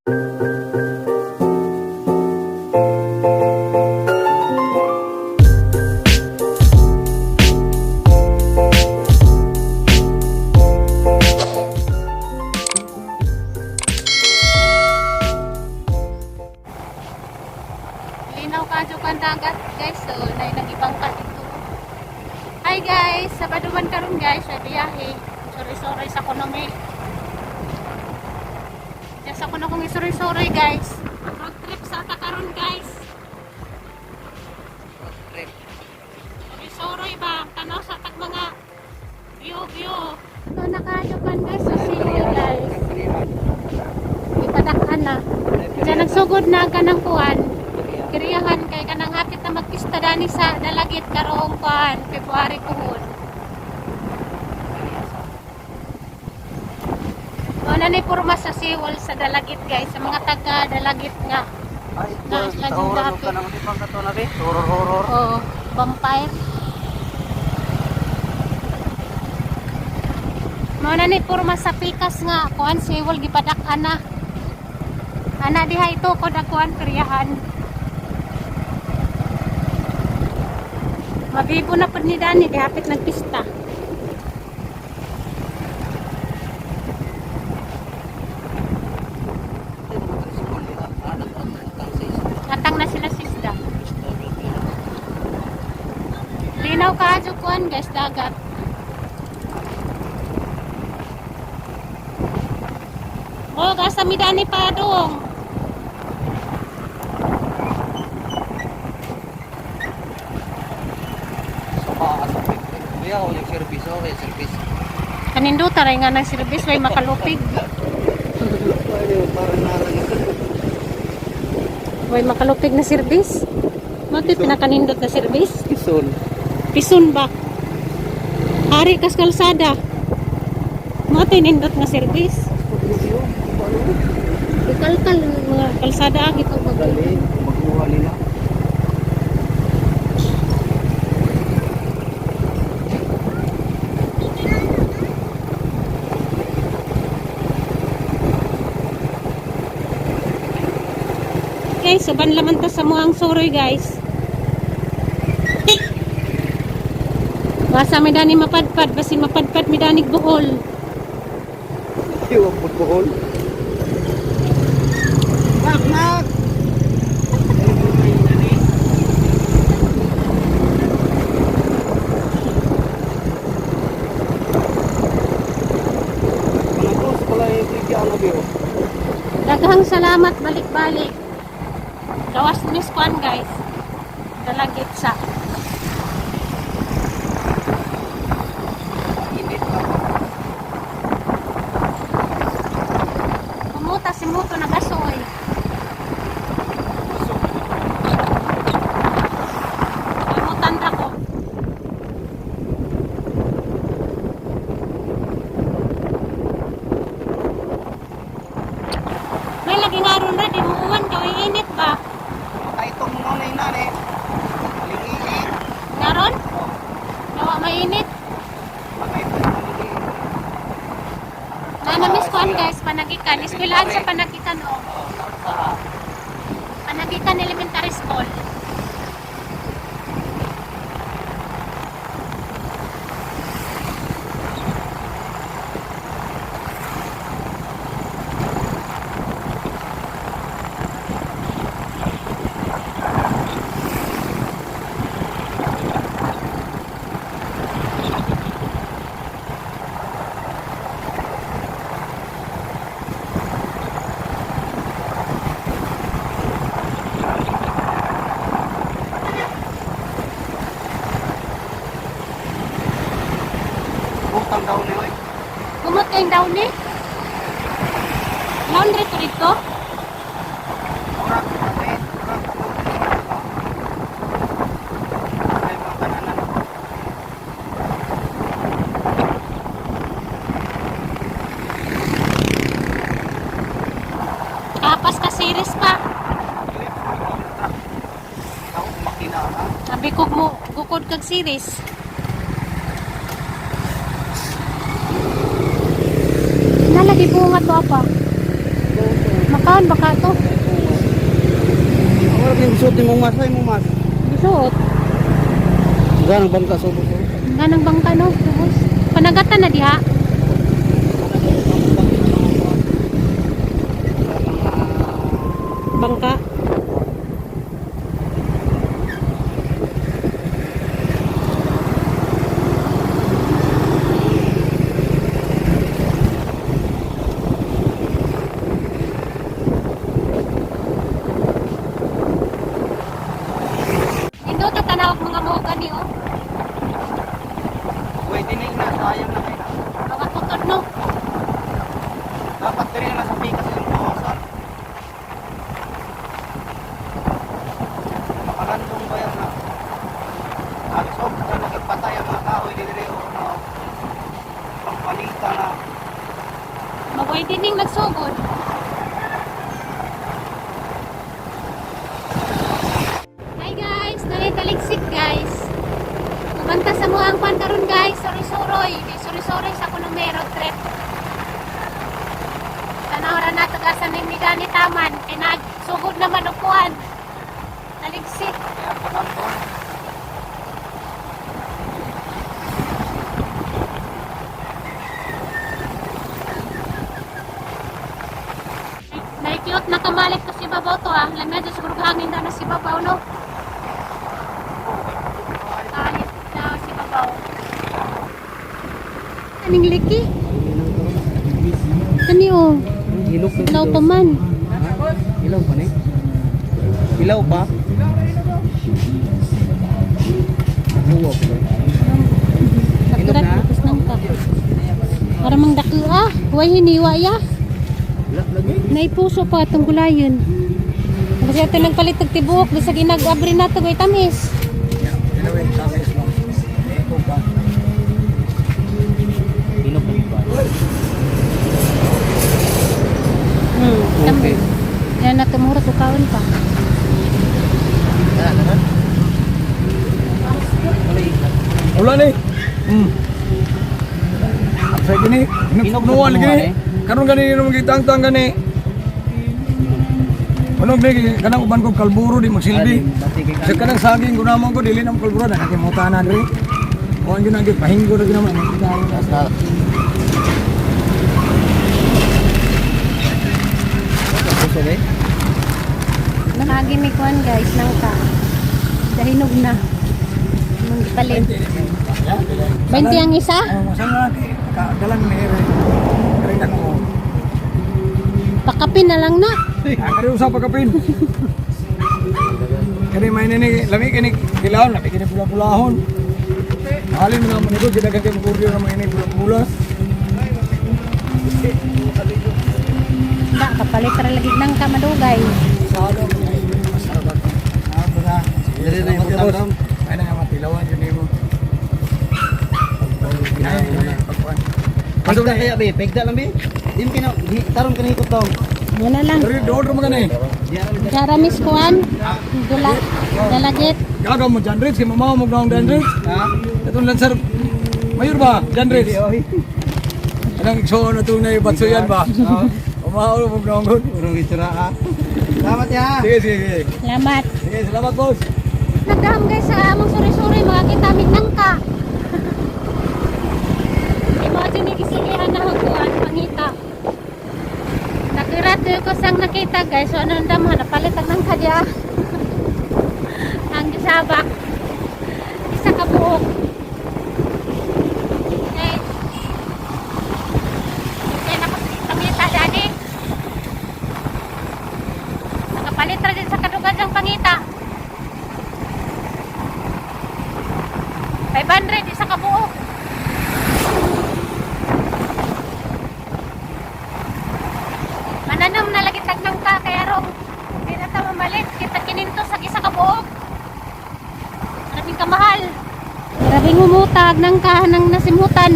Linaw kadyo kan dagat guys, so nay nagibang ka dito. Hi guys, Sabado man karon guys sa biyahe. Sorry sa konomi. Just ako na kong sorry guys. Road trip sa ta karon guys. Road trip. Sorry ba, tanaw sa tag mga view. So nakadyo kan guys sa silo guys. Ipadakan na. Diyan nagsugod na ka ng kuwan. Kiriyahan kay kanang hapit na magpista dani sa Dalagit karong kuan February kuhon. Wala ni porma sa siwol sa Dalagit guys, sa mga taga Dalagit nga. Ay, Na laging dati. ka nang tipang kato na be. Horror. Oh, vampire. Wala ni porma sa pikas nga kuan siwol gipadak-an na. Ana diha ito ko dakuan kiriyahan. Mabibo na po ni Dani, di hapit nagpista. Natang na sila sisda. Linaw ka kuan guys, dagat. Oh, gasa mi Dani pa dong. Kuya, ulit service. Okay, service. Kanindo taray nga ng service, way makalupig. Way makalupig na service. Mati pinakanindot na service. Pison ba? Hari kas kalsada. Mati nindot na service. Ikalkal mga kalsada agi to Dali, magkuha nila. Guys, saban laman ta sa muang soroy guys. Basa mi dani mapadpad, basi mapadpad mi danig buhol. Iwag po buhol. Nak! Managos pala yung bigyan na biyo. Daghang salamat balik-balik. Gawas ni Squan guys. Dalagit sa. Init pa. Kumuta si Muto na gasoy. Kamutanda ko. May lagi nga ron na, di mo uwan daw, init ba? Ay, itong nunay na eh. Malinginit. Naron? Nawa mainit. Ay, itong malinginit. Nanamis ko guys, panagikan. Eskwelahan sa panagikan o. Panagikan Elementary School. Bukang daw niyo eh. Kumot kayong daw ni? Laundry to dito? Orak na eh. Orak na. Ay, mga kananan. Kapas ka series pa. Ako makina ha. Sabi ko mo, bukod kag series. Nalagi bunga to apa? Kaon baka to. Ako rin gusto ni mong mas ay mong mas. Gusuot. Ganang bangka subot ko. Ganang bangka no. Tapos, panagatan na diha. Bangka. Indo ta tanawag mga moga ni oh. Pwede na ina, sayang na kayo. Mga putod no. Dapat rin na sa pikas yung kawasan. Makalandong ba yan na? Alis o, kung nagpatay ang mga kahoy dili o na. Pangpalita na. Magoy dining nagsugod. Hi guys, nakikaliksik guys. Kumanta sa muang pan karon guys, suri-suroy. Suri-suroy sa kunumero trip. Tanawra na tagasan ng migani taman. Kaya nagsugod naman upuan. Naliksik. Kaya pagkantong. Naikyot na kamalik to si Babaw to ah. Lamya doon siguro hangin na si Babaw no. Kalit na si Babaw. Aning liki? Kani oh. Hilok na Ilaw pa man. Ilaw pa ni? Ilaw pa? Buwa pa. Dakirat na? tapos nang ka. Para mang daki ah. Huwag hiniwa ya. Lagi? Naipuso pa itong gulayon. Kasi ito nagpalit ng tibok. Sa ginag-abri na ito ay tamis. Ilawin sa akin lang. Ito pa. Hilok na ba? Okay. Yan na tumura tukawan pa. Wala ni. Sa gini, nuwal gini. Karon gani nung gitang-tang gani. Ano ni kanang uban ko kalburo di magsilbi. Sa kanang saging gunamon ko dili nang kalburo na nakimutanan ri. O ang ginagi pahinggo ra ginaman. Nakagi may kuhan guys, nangka. Dahinog na. Nung ipalit. 20 ang isa? Masama dalang ni ri. Kaya na ko. Pakapin na lang na. Kaya usap pagkapin. Kani may nini lami kini kilawon lami kini pula-pulahon. Halin mga manito kita kaya muguryo na mga ini pula-pula. Hindi, kapalit ra lagi nang kamadugay. Sado masarap. Ano na? Dili na yung utang. Ay na nga matilawan yun mo. Pagda kaya be, pegda lang be. Dim kina taron kani ikot daw. Yan na lang. Pero order mo gani. Jaramis kuhan. Dula. Dalagit. Gagaw mo Jan Rich, kay mamaw mo gawang Jan Rich. Ha? Itong lancer mayor ba? Jan Rich. Anong so na itong naibatsuyan ba? Umahaw mo gawang good. Urong itsura ha. Salamat ya. Sige, sige. Salamat. Sige, salamat boss. Nagdaham guys sa among suri-suri mga kitamig nangka. Imagine ikisigihan na hukuan pangita. Nakirat ko sang nakita guys. So anong damhan napalit ang nangka diya. Ang gisabak. Isa ka buok. Okay. Okay, nakapangita dyan eh. Nakapalit ra din sa kadugan sang pangita. 500 isa ka buok. Mananam na lagi tagnang ka kaya rong hindi na ta mamalit kita kininto sa isa ka buok. Maraming kamahal. Maraming umutag ng kahanang nasimutan.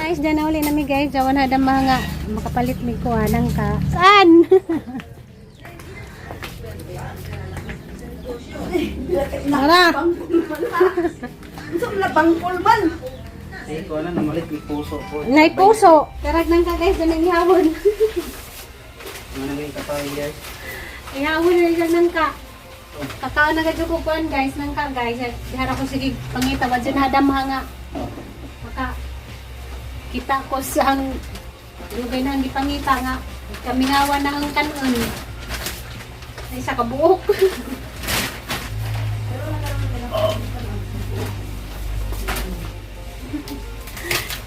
Mga isda na uli nami guys. Jawan hada mga makapalit mi ko anang ka. Saan? Tara. Gusto na bangkol man. Eh, ko na namalit may puso po. Nay puso. Karag nang ka guys. Ganang ihawon. Ano na yung kapay guys? Ihawon na lang nang ka. Kakao na gadyo ko kuan guys. Nang ka guys. Dihara ko sige pangita. Wadyan hada mga maka kita ko siyang lugay na ang gipangita nga. Kamingawan na ang kanon. Ay sa kabuok.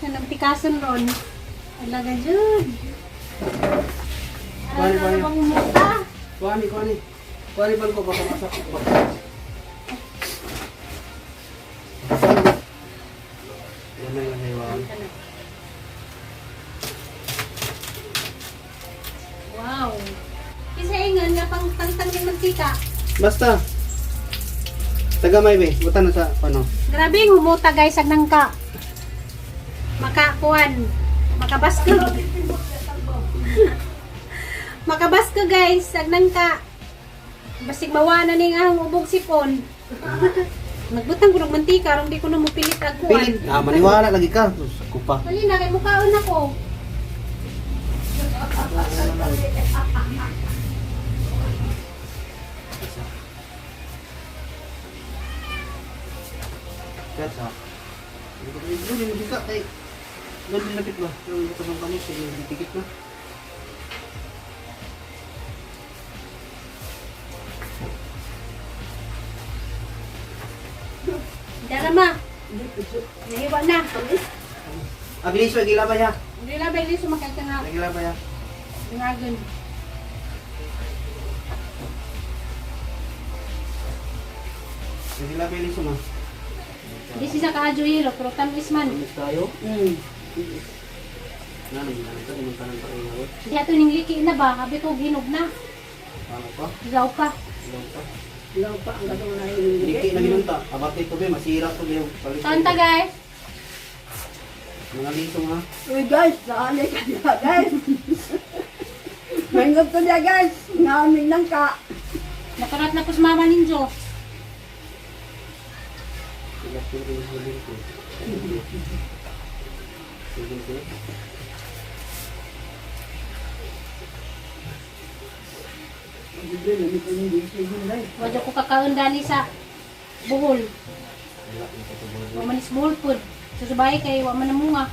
Nanang tikason ron. Alaga dyan. Kuwani, Ano kuwani. na bang umuta? Kuwani, kuwani. Kuwani bang ko baka masak. Yan na yung haywan. Wow. Isa ingan nga pang tangtang yung mantika. Basta. Tagamay be, buta na sa ano. Grabe yung humuta guys ag nangka. Makakuan. Makabasko. Makabasko guys ag nangka. Basig mawana ning ahong ubog sipon. Nagbutang ko ng mantika, aron di ko na mo pilit ag kuan. Pilit. Ah, maniwala lagi ka. Sus, ako pa. Dali na kay mukaon ako. Kaya hindi mo dika kay ganun lapit ba? Yung ito ng kanis, yung tikit na. Darama. Nahiwa na. Abilis ba gila ba ya? Hindi na ba ilis sumakay ka nga. Gila ba ya? Ngayon. Gila ba ilis mo? Di siya kaadyo hilo, pero tamis man. Amis tayo. Mm. Nanay, ito naman ka ng pakingaw. Di ato ning liki na ba? Habi ko ginog na. Ano pa? Ilaw pa. Ilang pa? Ilaw pa ang gano'n na yung Diki na ginunta. Abati ito ba? Masira ito ba? Palit- Kanta guys. Mga lisong ha. Uy guys, naanay ka niya guys. Mahingap to niya guys. Ngaaming lang ka. Nakarat na ko sa mama ninyo. Ilang po rin sa lingko. Sige po. Hindi, lamit ko yung disay yun lang. Wadyo ko kakaon dani sa buhol. Wala yung patubod. Wa manis buhol pud. Susubay kay wa man namunga.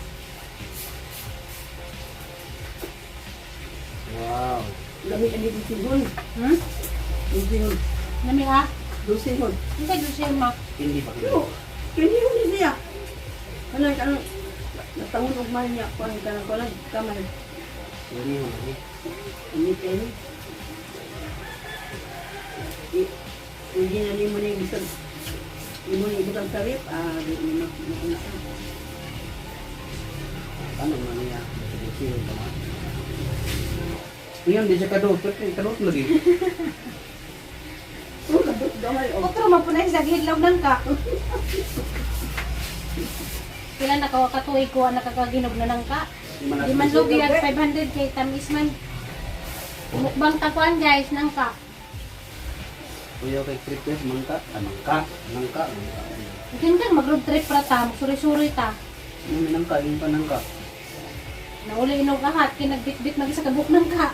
Wow. Lamit ang disay yun. Hmm? Disay yun. Nami ha? Disay yun. Hindi ka dusay ma. Hindi pa kita. Yo, pwede yun din siya. Kanang, natangon og man niya. Kanang, kamay. Hindi mo. Hindi kayo. Hindi na mo na yung isang hindi mo na ibutang sarip. Hindi na makunisa. Ano nga niya? Sige pa nga. Ngayon, di siya kadot. Kadot lagi. Oh, labot gamay. Oh. Otro man punay sa gihidlaw nang ka. Pila nakawakatuig ko nakakaginog na nang ka. Di man lugi ang 500 kay tamis man. Mukbang takuan guys nang ka. Kuya kay Kripes, mangka. Mangka. Mangka. Mungkin kan mag-road trip pra ta, suri-suri ta. Yung nangka, yung panangka. Nauli inog ahat, kinagbit-bit mag isa kabuk nang ka.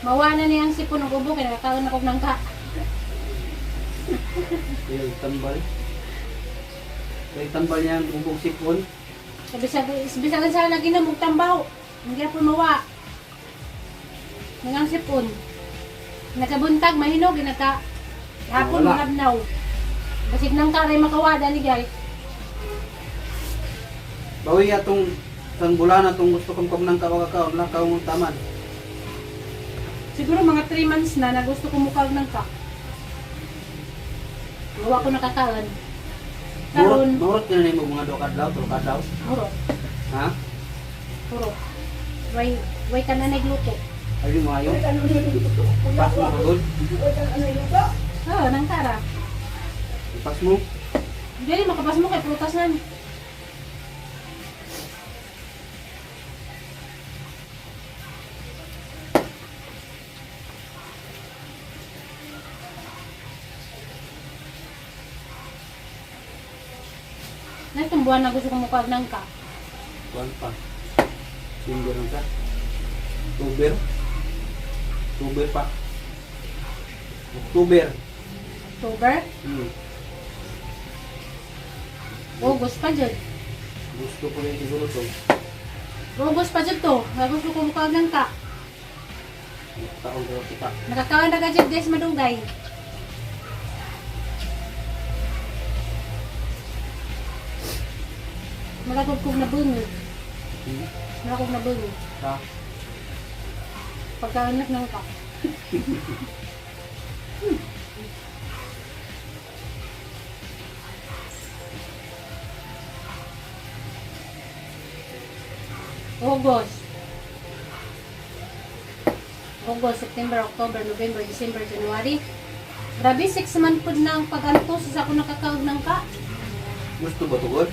Mawana niya ang sipon ng ubo, kaya nakakaon ako ng ka. Yung tambal. Yung tambal niya, bubog sipon. Bisagan sa lagi na mong tambaw. Hindi po mawa. Nangang sipon. Nakabuntag, mahinog, naka hapon Wala. magabnaw. Basig nang karay makawada ni guys. Bawi atong sang bulan atong gusto kong kumnang kawagakaw, wala ka mong taman. Siguro mga 3 months na gusto ko mukha ng ka. Gawa ko nakakaon. Karon, Mahurot ka na nimo mga dokadlaw, tukadlaw. huro, Ha? huro. Way ka na nagluto. Ayun mo ayo. Ano Pas mo pagod. ano yung ba? Ha? Oo, nang kara. Ipas mo. Dili makapas mo kay prutas nan. Na itong buwan na gusto ko mukha ng ka. Kuan pa. Simber lang ka. October. October pa. October. October? August pa dyan. Gusto ko rin siguro to. August pa dyan to. Nga gusto ko mukha ng ka. Taon ko kita. Nakakawan na ka dyan guys madugay. Malagog na bungo. Malagog na bungo. Sa Pagkaanak ng ka. August. August, September, October, November, December, January. Grabe, 6 months po na ang pag-antos sa ako nakakaog ng ka. gusto ba tugod?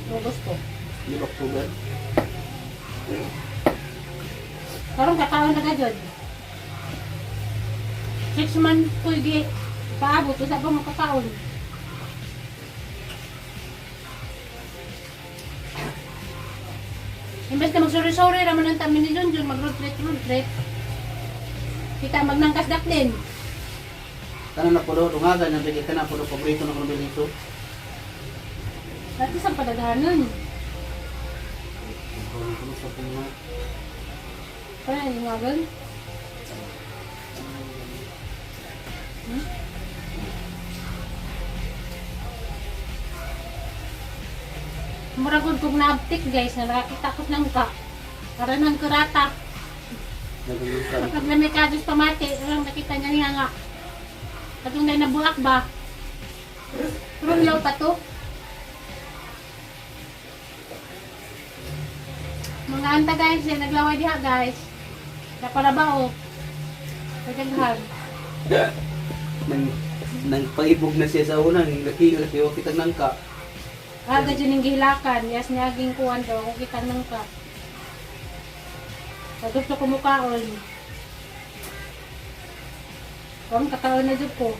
August po. Di ba October? Karong kakaon na ka dyan. 6 months po di paabot. Isa pa makakaon. Imbes na mag-sorry-sorry raman ang tamin ni Junjun, mag-road trip. Kita magnangkas daklin. Kana na pulo, dungagan na bigay ka na pulo, paborito na ko na dito. Dati sa padaghanon. Pulo sa puno. Kaya yung wagon. Muragod kong naabtik guys, na nakakita ko ng ka. Para ng kurata. Nagulusan. Kapag namikados pamati, nakita niya niya nga. Katong na nabuak ba? Trulaw pa to. Mga anta guys, naglaway diha guys. Naparabao. Pagdaghan. Nang pag-ibog na siya sa unang, laki-laki kitang nangka. Aga dyan yung gihilakan. Yas niya aging kuwan daw. Kung kita nang ka. Pag gusto ko mukaon. Kung kakaon na dyan ko.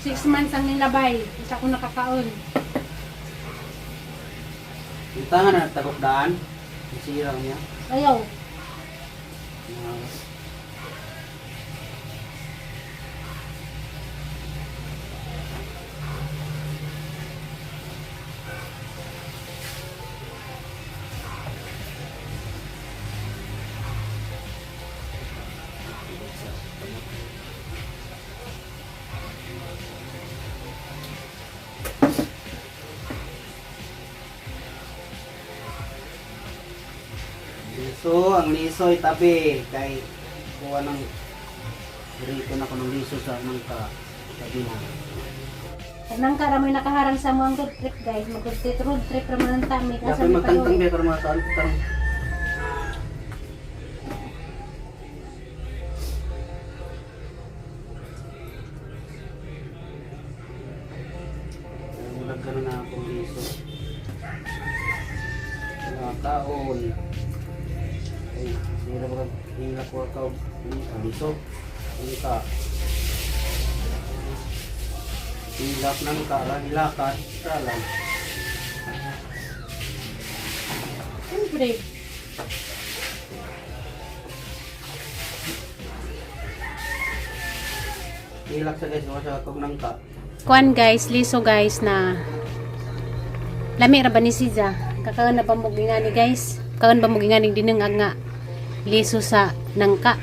6 months ang nilabay. Isa ko nakakaon. Yung tangan na tagok daan, sirang niya. Ayaw. Liso, ang liso itabi kay kuha ng rito na ko ng liso sa nangka tabi na. Pag nang karamoy nakaharang sa mga road trip guys. Mag-road trip raman ng tami. Dapat magtangtang biya karma sa altang. Magkano na akong liso. Mga taon. Ay, sila ba hila ko ka liso. Ini ka. Hilap ng hilakan. Salam. Siyempre. Hilak sa guys, sa kong nangka. Kuan guys, liso guys na lami ra ba ni Siza? Kakaon na ba mo gingani guys? Kaon ba mo gingani dineng nga liso sa nangka?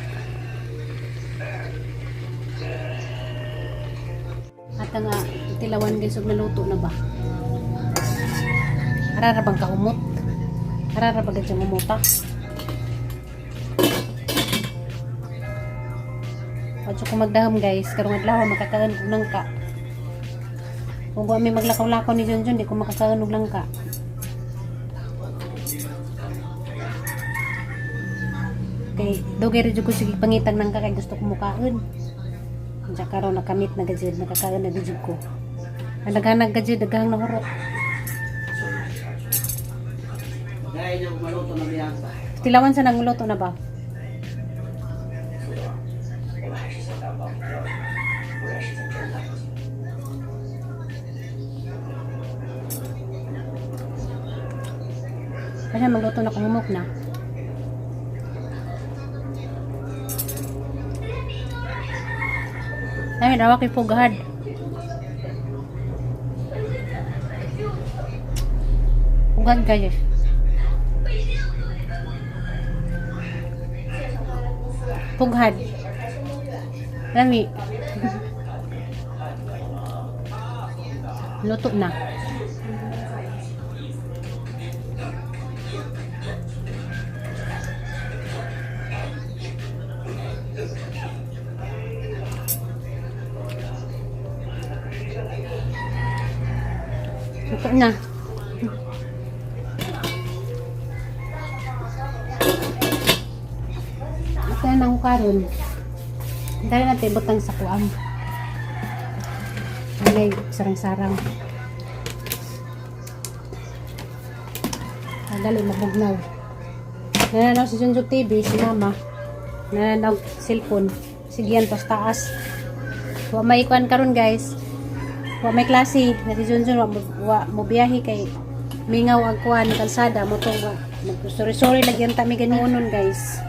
At nga tilawan guys og naluto na ba? Ara ra bang kaumot? Ara ra ba gid umuta? Pagso ko magdahom guys, karong adlaw makakaon og nangka. Kung ba may maglakaw-lakaw ni Junjun, di ko makakaon og langka. Okay, dugay rin ko sige pangitang nangka kay gusto ko mukaon. Diyan karon nakamit na gajud, nakakaon na gajud ko. Ang daghang gajud, daghang nahurot. Dahil yung maluto na biyasa. Tilawan sa nangluto na ba? Kaya magluto na kumumok na. Ay, dawa kay pugad. Pugad kayo. Pugad. Lami. Luto na. Luto na. Kaya nang karon. Dahil natin butang sa kuam. Alay, sarang-sarang. Dali, mabugnaw. Nananaw si Junjun TV, si Mama. Nananaw cellphone. Sigiyan, pas taas. Wa may ikuan karon guys. Wa may klase. Na si Junjun, wa mo biyahe kay mingaw ang kuan, kalsada. Mo to, sorry lagi ang tami ganunon guys.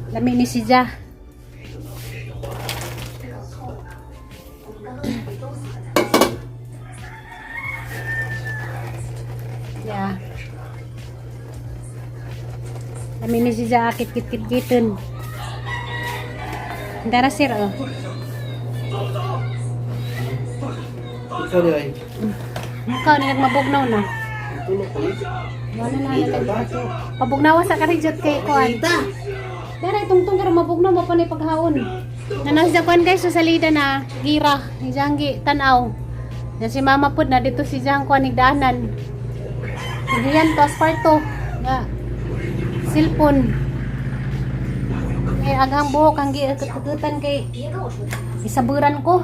Lami ni si Ja. Ya. Lami ni si Ja akit kit-kit-kitin. Dara sir oh. Ikaw di ay. Ikaw ni nagmabugnaw na. Tulog ko Wala na halata. Pabugnawa sa karijot kay kuan. Dara tungtong karo mabugnaw mo pa ni paghaon. Nanas sa kuan guys sa salida na gira, ni Janggi tanaw. Na si Mama pud na dito si Jang kuan nigdaanan. Diyan to asparto nga cellphone. Ay aghang buhok ang gikutan kay isaburan ko.